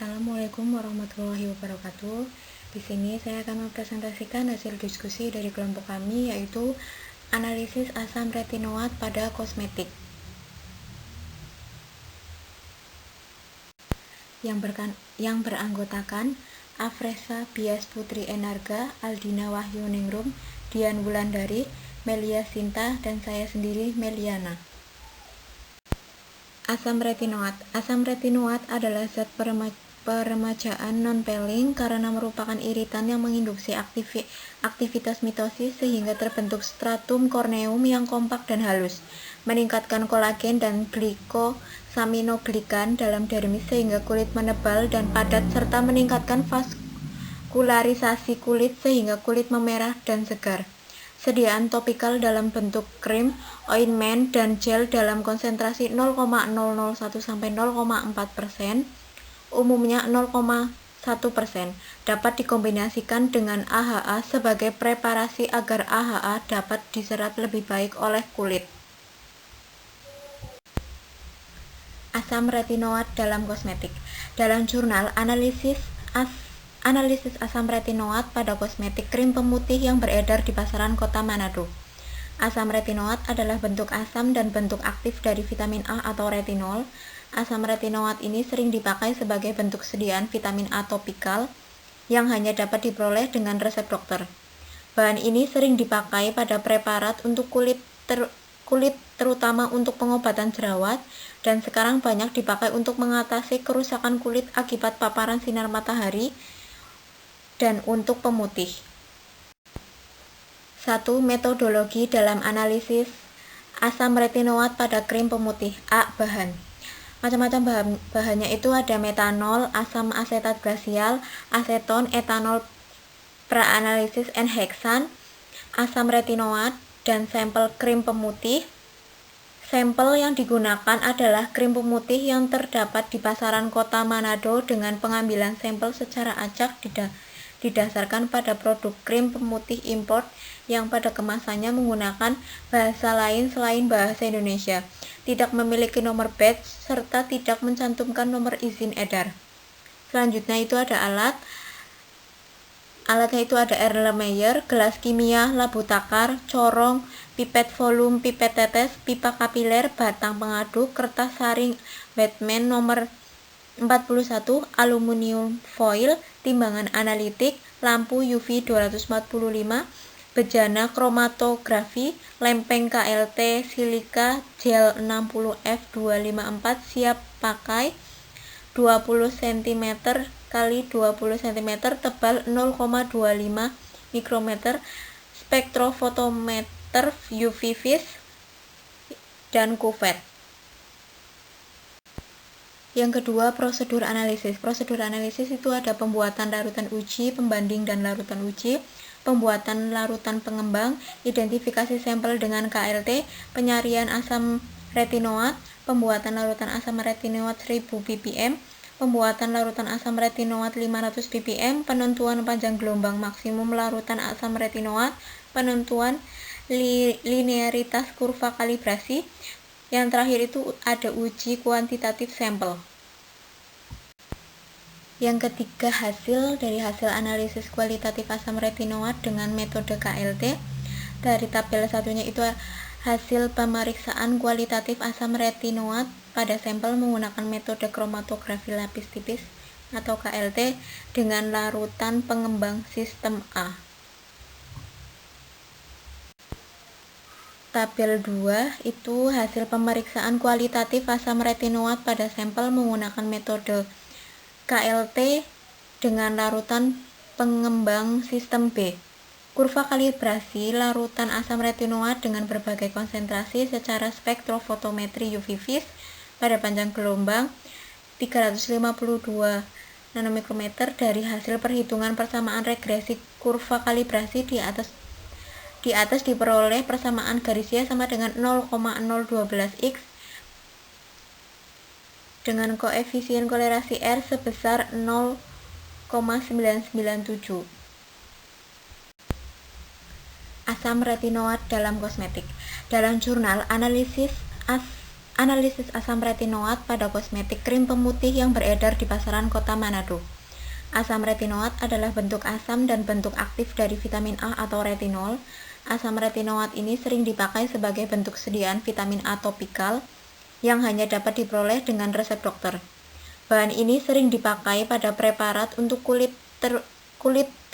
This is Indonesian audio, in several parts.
Assalamualaikum warahmatullahi wabarakatuh. Di sini saya akan mempresentasikan hasil diskusi dari kelompok kami, yaitu analisis asam retinoat pada kosmetik. Yang beranggotakan Afresa Bias Putri Enarga, Aldina Wahyu Ningrum, Dian Wulandari, Melia Sinta, dan saya sendiri, Meliana. Asam retinoat. Asam retinoat adalah zat peremajaan non-peeling karena merupakan iritan yang menginduksi aktivitas mitosis sehingga terbentuk stratum korneum yang kompak dan halus, meningkatkan kolagen dan glikosaminoglikan dalam dermis sehingga kulit menebal dan padat, serta meningkatkan vaskularisasi kulit sehingga kulit memerah dan segar. Sediaan topikal dalam bentuk krim, ointment, dan gel dalam konsentrasi 0,001–0,4%, umumnya 0,1%, dapat dikombinasikan dengan AHA sebagai preparasi agar AHA dapat diserap lebih baik oleh kulit. Asam retinoat dalam kosmetik. Dalam jurnal analisis asam retinoat pada kosmetik krim pemutih yang beredar di pasaran kota Manado. Asam retinoat adalah bentuk asam dan bentuk aktif dari vitamin A atau retinol. Asam retinoat ini sering dipakai sebagai bentuk sediaan vitamin A topikal yang hanya dapat diperoleh dengan resep dokter. Bahan ini sering dipakai pada preparat untuk kulit terutama untuk pengobatan jerawat, dan sekarang banyak dipakai untuk mengatasi kerusakan kulit akibat paparan sinar matahari dan untuk pemutih. 1. Metodologi dalam analisis asam retinoat pada krim pemutih. A. Bahan. Macam-macam bahannya itu ada metanol, asam asetat glasial, aseton, etanol praanalisis and heksan, asam retinoat, dan sampel krim pemutih. Sampel yang digunakan adalah krim pemutih yang terdapat di pasaran kota Manado dengan pengambilan sampel secara acak didasarkan pada produk krim pemutih import yang pada kemasannya menggunakan bahasa lain selain bahasa Indonesia, tidak memiliki nomor batch, serta tidak mencantumkan nomor izin edar. Selanjutnya itu ada alatnya itu ada Erlenmeyer, gelas kimia, labu takar, corong, pipet volume, pipet tetes, pipa kapiler, batang pengaduk, kertas saring Wetman nomor 41, aluminium foil, timbangan analitik, lampu UV 245, bejana kromatografi, lempeng KLT, silika, gel 60F254 siap pakai, 20 cm x 20 cm, tebal 0,25 mikrometer, spektrofotometer UV vis, dan kuvet. Yang kedua, prosedur analisis. Prosedur analisis itu ada pembuatan larutan uji, pembanding dan larutan uji, pembuatan larutan pengembang, identifikasi sampel dengan KLT, penyarian asam retinoat, pembuatan larutan asam retinoat 1000 ppm, pembuatan larutan asam retinoat 500 ppm, penentuan panjang gelombang maksimum larutan asam retinoat, penentuan linearitas kurva kalibrasi. Yang terakhir itu ada uji kuantitatif sampel. Yang ketiga, dari hasil analisis kualitatif asam retinoat dengan metode KLT. Dari tabel satunya itu hasil pemeriksaan kualitatif asam retinoat pada sampel menggunakan metode kromatografi lapis tipis atau KLT dengan larutan pengembang sistem A. Tabel 2 itu hasil pemeriksaan kualitatif asam retinoat pada sampel menggunakan metode KLT dengan larutan pengembang sistem B. Kurva kalibrasi larutan asam retinoat dengan berbagai konsentrasi secara spektrofotometri UV vis pada panjang gelombang 352 nanomikrometer dari hasil perhitungan persamaan regresi kurva kalibrasi di atas diperoleh persamaan garisnya sama dengan 0,012x dengan koefisien kolerasi R sebesar 0,997. Asam retinoat dalam kosmetik. Dalam jurnal analisis Analisis asam retinoat pada kosmetik krim pemutih yang beredar di pasaran kota Manado. Asam retinoat adalah bentuk asam dan bentuk aktif dari vitamin A atau retinol. Asam retinoat ini sering dipakai sebagai bentuk sediaan vitamin A topikal yang hanya dapat diperoleh dengan resep dokter. Bahan ini sering dipakai pada preparat untuk kulit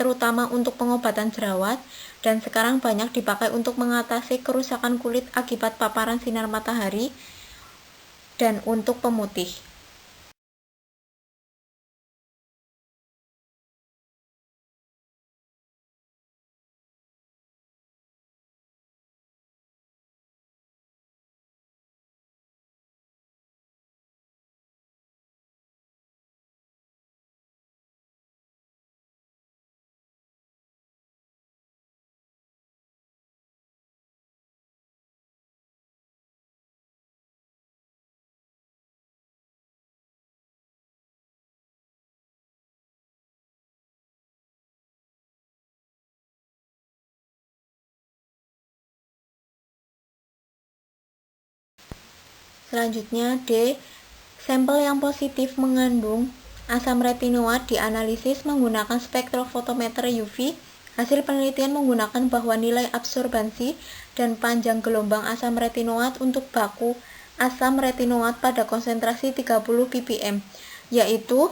terutama untuk pengobatan jerawat, dan sekarang banyak dipakai untuk mengatasi kerusakan kulit akibat paparan sinar matahari dan untuk pemutih. Selanjutnya D. Sampel yang positif mengandung asam retinoat dianalisis menggunakan spektrofotometer UV. Hasil penelitian menggunakan bahwa nilai absorbansi dan panjang gelombang asam retinoat untuk baku asam retinoat pada konsentrasi 30 ppm, yaitu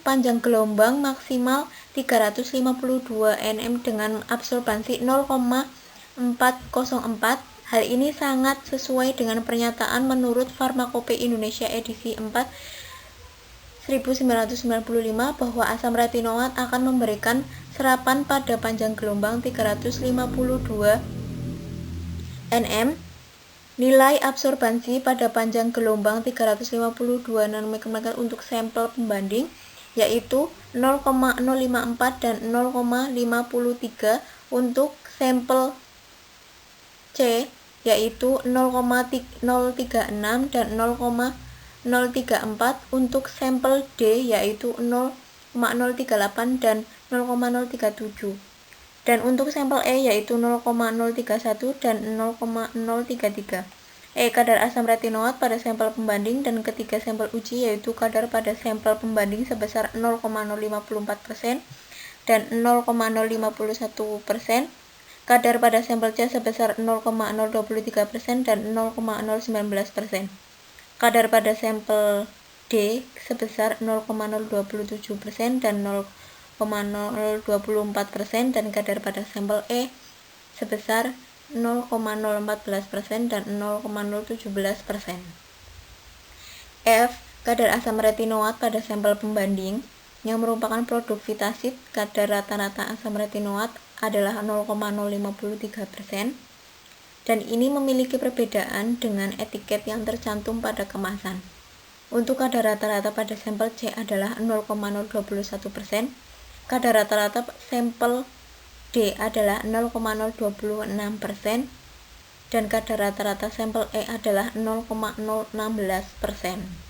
panjang gelombang maksimal 352 nm dengan absorbansi 0,404. Hal ini sangat sesuai dengan pernyataan menurut Farmakope Indonesia edisi 4 1995 bahwa asam retinoat akan memberikan serapan pada panjang gelombang 352 nm. Nilai absorbansi pada panjang gelombang 352 nanometer untuk sampel pembanding yaitu 0,054 dan 0,53. Untuk sampel C yaitu 0,036 dan 0,034. Untuk sampel D yaitu 0,038 dan 0,037. Dan untuk sampel E yaitu 0,031 dan 0,033. Kadar asam retinoat pada sampel pembanding dan ketiga sampel uji yaitu kadar pada sampel pembanding sebesar 0,054% dan 0,051%. Kadar pada sampel C sebesar 0,023% dan 0,019%. Kadar pada sampel D sebesar 0,027% dan 0,024%, dan kadar pada sampel E sebesar 0,014% dan 0,017%. F. Kadar asam retinoat pada sampel pembanding yang merupakan produk Vitasit. Kadar rata-rata asam retinoat adalah 0,053%, dan ini memiliki perbedaan dengan etiket yang tercantum pada kemasan. Untuk kadar rata-rata pada sampel C adalah 0,021%, kadar rata-rata sampel D adalah 0,026%, dan kadar rata-rata sampel E adalah 0,016%.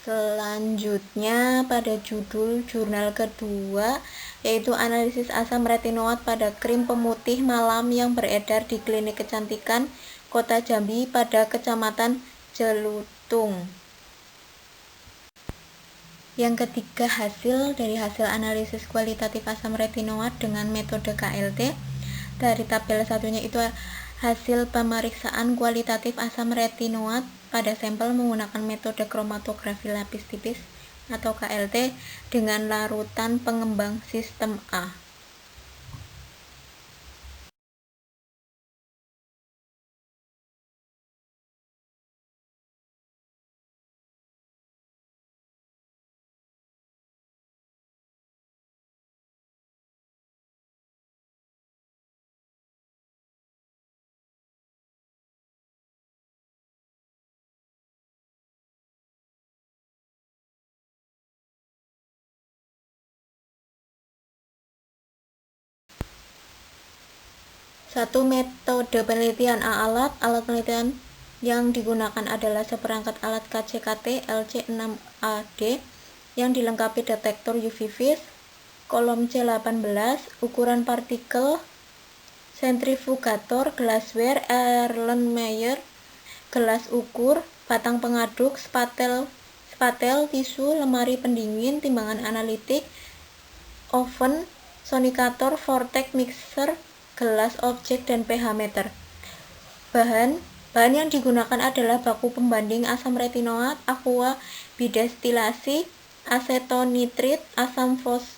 Selanjutnya pada judul jurnal kedua yaitu analisis asam retinoat pada krim pemutih malam yang beredar di klinik kecantikan Kota Jambi pada Kecamatan Jelutung. Yang ketiga, hasil analisis kualitatif asam retinoat dengan metode KLT. Dari tabel satunya itu hasil pemeriksaan kualitatif asam retinoat pada sampel menggunakan metode kromatografi lapis tipis atau KLT dengan larutan pengembang sistem A. Satu, metode penelitian A. Alat penelitian yang digunakan adalah seperangkat alat KCKT LC6AD yang dilengkapi detektor UV vis, kolom C18, ukuran partikel sentrifugator, glassware, Erlenmeyer, gelas ukur, batang pengaduk, spatel, tisu, lemari pendingin, timbangan analitik, oven, sonikator, vortex mixer, gelas objek, dan pH meter. Bahan yang digunakan adalah baku pembanding asam retinoat, aqua bidestilasi, asetonitrit, asam fosfat,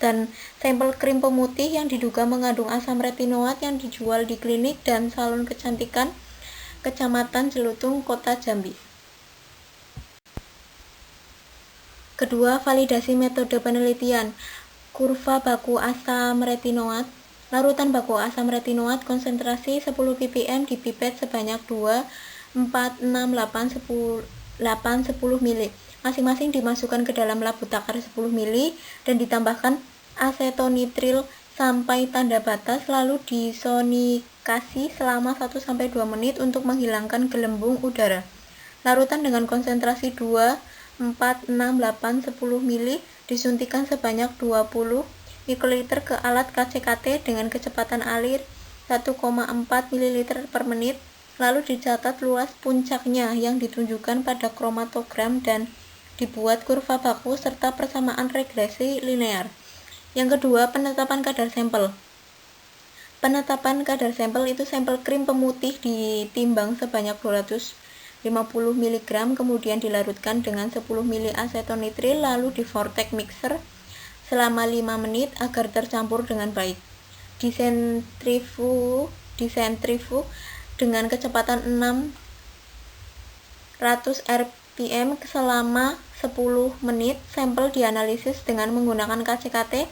dan sampel krim pemutih yang diduga mengandung asam retinoat yang dijual di klinik dan salon kecantikan Kecamatan Jelutung, Kota Jambi. Kedua, validasi metode penelitian. Kurva baku asam retinoat. Larutan baku asam retinoat konsentrasi 10 ppm di pipet sebanyak 2, 4, 6, 8, 10 ml. Masing-masing dimasukkan ke dalam labu takar 10 ml dan ditambahkan asetonitril sampai tanda batas, lalu disonikasi selama 1-2 menit untuk menghilangkan gelembung udara. Larutan dengan konsentrasi 2, 4, 6, 8, 10 ml disuntikan sebanyak 20 ml ke alat KCKT dengan kecepatan alir 1,4 ml per menit, lalu dicatat luas puncaknya yang ditunjukkan pada kromatogram dan dibuat kurva baku serta persamaan regresi linear. Yang kedua, penetapan kadar sampel. Penetapan kadar sampel itu sampel krim pemutih ditimbang sebanyak 250 mg, kemudian dilarutkan dengan 10 ml asetonitril, lalu di vortex mixer selama 5 menit agar tercampur dengan baik. Disentrifu dengan kecepatan 600 rpm selama 10 menit. Sampel dianalisis dengan menggunakan KCKT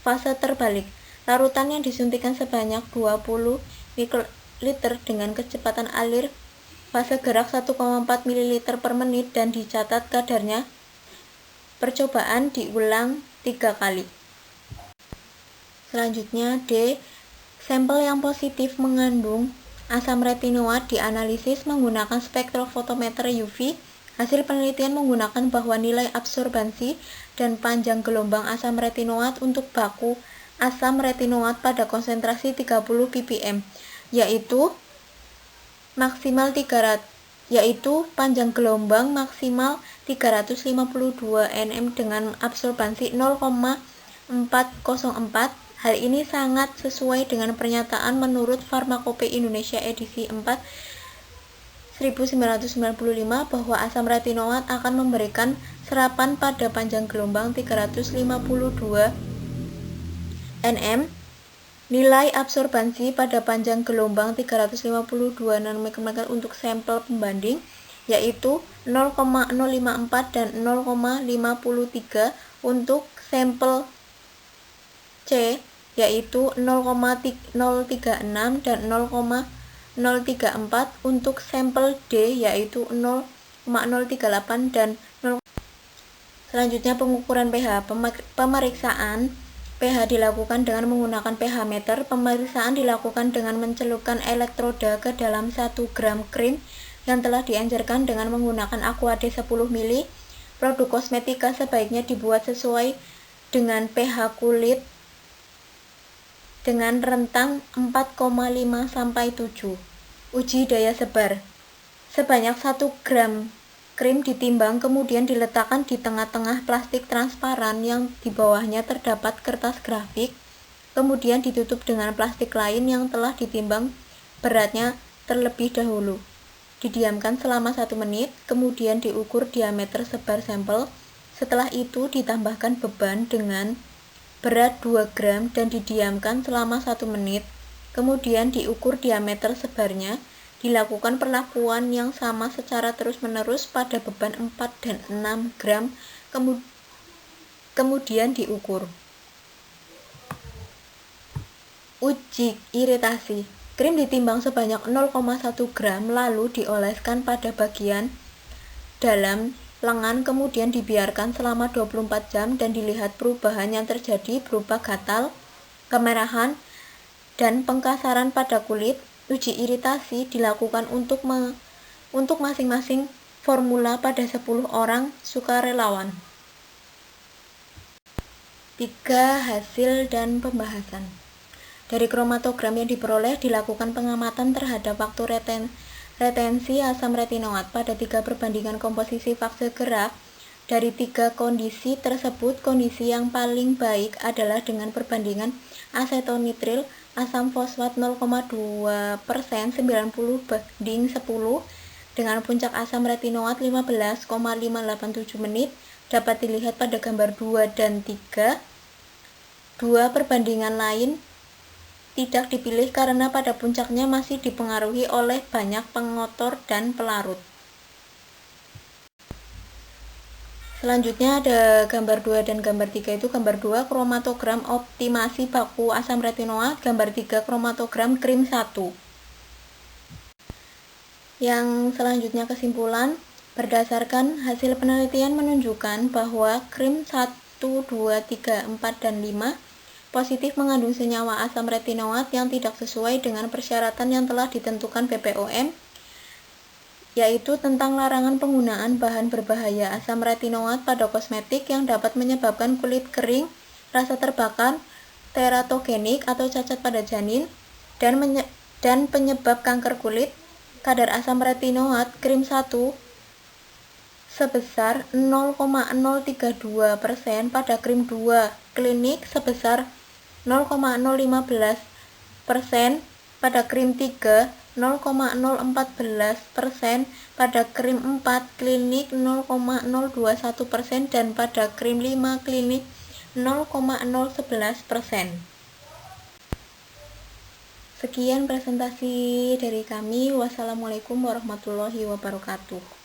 fase terbalik. Larutan yang disuntikan sebanyak 20 ml dengan kecepatan alir fase gerak 1,4 ml per menit dan dicatat kadarnya. Percobaan diulang 3 kali. Selanjutnya, D. Sampel yang positif mengandung asam retinoat dianalisis menggunakan spektrofotometer UV. Hasil penelitian menggunakan bahwa nilai absorbansi dan panjang gelombang asam retinoat untuk baku asam retinoat pada konsentrasi 30 ppm, yaitu panjang gelombang maksimal 352 nm dengan absorbansi 0,404. Hal ini sangat sesuai dengan pernyataan menurut Farmakope Indonesia edisi 4 1995 bahwa asam retinoat akan memberikan serapan pada panjang gelombang 352 nm. Nilai absorbansi pada panjang gelombang 352 nanometer untuk sampel pembanding yaitu 0,054 dan 0,53. Untuk sampel C yaitu 0,036 dan 0,034. Untuk sampel D yaitu 0,038 dan 0. Selanjutnya, pengukuran pH. Pemeriksaan pH dilakukan dengan menggunakan pH meter. Pemeriksaan dilakukan dengan mencelupkan elektroda ke dalam 1 gram krim yang telah dianjurkan dengan menggunakan AquaD 10 ml. Produk kosmetika sebaiknya dibuat sesuai dengan pH kulit dengan rentang 4,5 sampai 7. Uji daya sebar. Sebanyak 1 gram krim ditimbang kemudian diletakkan di tengah-tengah plastik transparan yang di bawahnya terdapat kertas grafik, kemudian ditutup dengan plastik lain yang telah ditimbang beratnya terlebih dahulu. Didiamkan selama 1 menit, kemudian diukur diameter sebar sampel. Setelah itu ditambahkan beban dengan berat 2 gram dan didiamkan selama 1 menit, kemudian diukur diameter sebarnya. Dilakukan perlakuan yang sama secara terus-menerus pada beban 4 dan 6 gram, kemudian diukur. Uji iritasi. Krim ditimbang sebanyak 0,1 gram lalu dioleskan pada bagian dalam lengan, kemudian dibiarkan selama 24 jam dan dilihat perubahan yang terjadi berupa gatal, kemerahan, dan pengkasaran pada kulit. Uji iritasi dilakukan untuk masing-masing formula pada 10 orang sukarelawan. 3. Hasil dan pembahasan. Dari kromatogram yang diperoleh dilakukan pengamatan terhadap waktu retensi asam retinoat pada 3 perbandingan komposisi fase gerak. Dari 3 kondisi tersebut, kondisi yang paling baik adalah dengan perbandingan asetonitril asam fosfat 0,2% 90/10 dengan puncak asam retinoat 15,587 menit dapat dilihat pada gambar 2 dan 3. 2 perbandingan lain tidak dipilih karena pada puncaknya masih dipengaruhi oleh banyak pengotor dan pelarut. Selanjutnya ada gambar 2 dan gambar 3. Itu gambar 2 kromatogram optimasi baku asam retinoat, gambar 3 kromatogram krim 1. Yang selanjutnya kesimpulan, berdasarkan hasil penelitian menunjukkan bahwa krim 1, 2, 3, 4, dan 5 positif mengandung senyawa asam retinoat yang tidak sesuai dengan persyaratan yang telah ditentukan BPOM, yaitu tentang larangan penggunaan bahan berbahaya asam retinoat pada kosmetik yang dapat menyebabkan kulit kering, rasa terbakar, teratogenik atau cacat pada janin, dan penyebab kanker kulit. Kadar asam retinoat krim 1 sebesar 0,032% pada krim 2, klinik sebesar 0,015% pada krim 3, 0,014% pada krim 4, klinik 0,021%, dan pada krim 5, klinik 0,011%. Sekian presentasi dari kami. Wassalamualaikum warahmatullahi wabarakatuh.